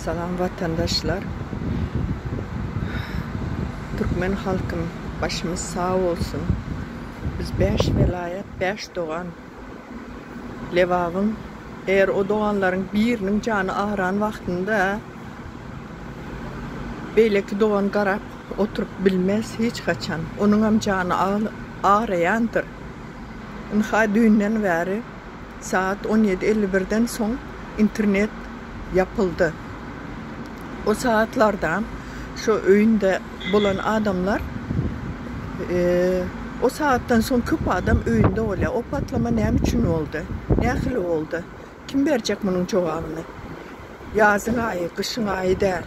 Salam vatandaşlar. Türkmen halkım başımız sağ olsun. Biz 5 velayet, 5 doğan Levav'ın eğer o doğanların birinin canı ağıran vaktinde belki doğan garap oturup bilmez hiç kaçan. Onun canı ağrayandır. Nha düğünden beri saat 17:51'den son internet yapıldı. O saatlerden şu öğünde bulan adamlar o saatten son köp adam öğünde oluyor. O patlama ne için oldu? Ne hili oldu? Kim verecek bunun cevabını? Yazın ayı, kışın ayı der.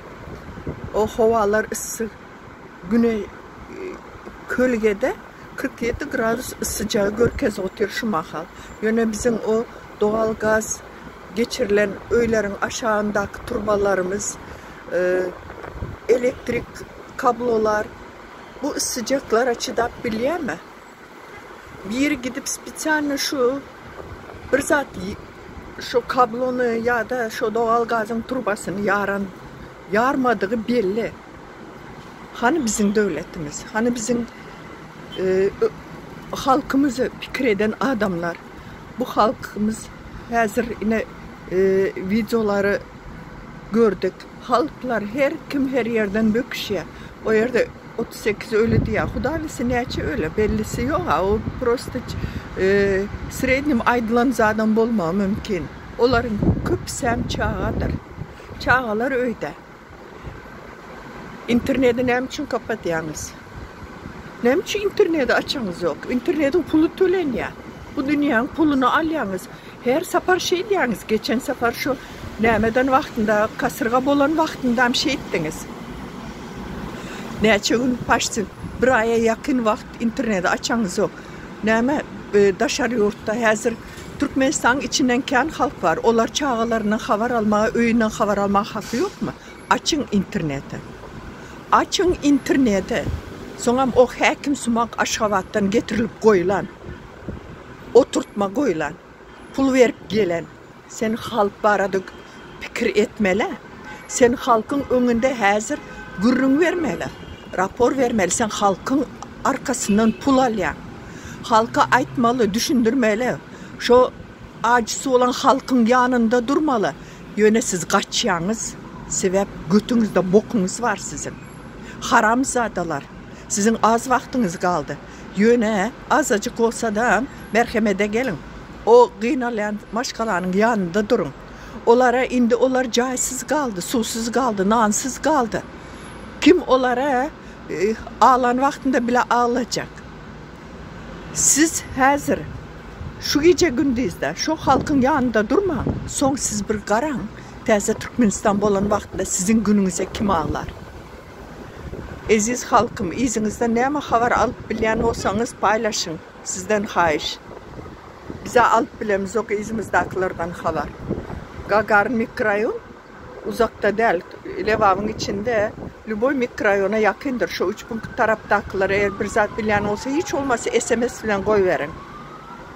O havalar ısı, güney kölgede 47 gradus sıcağı görkez otur şu mahal. Yine bizim o doğal gaz geçirilen öylerin aşağındaki turbalarımız, elektrik kablolar, bu sıcaklara çıdap biliyor mu? Bir gidip spesialne şu bir zat şu kablonu ya da şu doğal gazın turbasını yarmadığı belli. Hani bizim devletimiz, hani bizim halkımızı fikir eden adamlar, bu halkımız hazır yine videoları gördük. Halklar her yerden böküşüyor. O yerde 38 öyle diye. Hudavisi neçe öyle bellisi yok. O prosto srednim aydılan zaten olma mümkün. Onların köpsem çağıdır. Çağılar öyle. İnterneti ne için kapatıyorsunuz? Ne için interneti açanız yok? İnternetin pulu tölen ya. Bu dünyanın pulunu alıyorsunuz. Her sefer şey diyorsunuz. Geçen sefer şu nemeden vaktinde, kasırga bolan vaktinde bir şey ettiniz. Neçe gün başsın. Bir aya yakın vakt interneti açanız yok. Neme dışarı yurtta hazır Türkmenistan içinden kendi halk var. Onlar çağalarından haber almaya, öğünden haber almaya hakkı yok mu? Açın interneti. Açın interneti. Sonra o hakim sumak aşavattan getirilip koyulan. Oturtma koyulan. Pul verip gelen. Sen halk barada fikir etmeli. Sen halkın önünde hazır gürrün vermeli. Rapor vermeli. Sen halkın arkasından pul alayan. Halka aytmalı, düşündürmeli. Şu acısı olan halkın yanında durmalı. Yöne siz kaçıyorsunuz. Sebep götünüzde bokunuz var sizin. Haramzadalar. Sizin az vaktiniz kaldı. Yöne azıcık olsa da merhemete gelin. O kıynalan maşkalanın yanında durun. Onlar caysız kaldı, susuz kaldı, nansız kaldı. Kim onlara ağlan vaktinde bile ağlayacak. Siz hazır şu gece gündüzde şu halkın yanında durma. Son siz bir karan teze Türkmenistan olan vaktinde sizin gününüze kim ağlar? Aziz halkım, izinizde ne haber alıp bilen olsanız paylaşın. Sizden hayiş. Bize alıp bilemiz yok izimizdekilerden haber. Gagarin mikrorayon uzakta değil. Levav'ın içinde Lüboy mikrorayona yakındır. Şu 3 taraftakiler eğer bir zat bilen olsa hiç olmazsa SMS falan koy verin.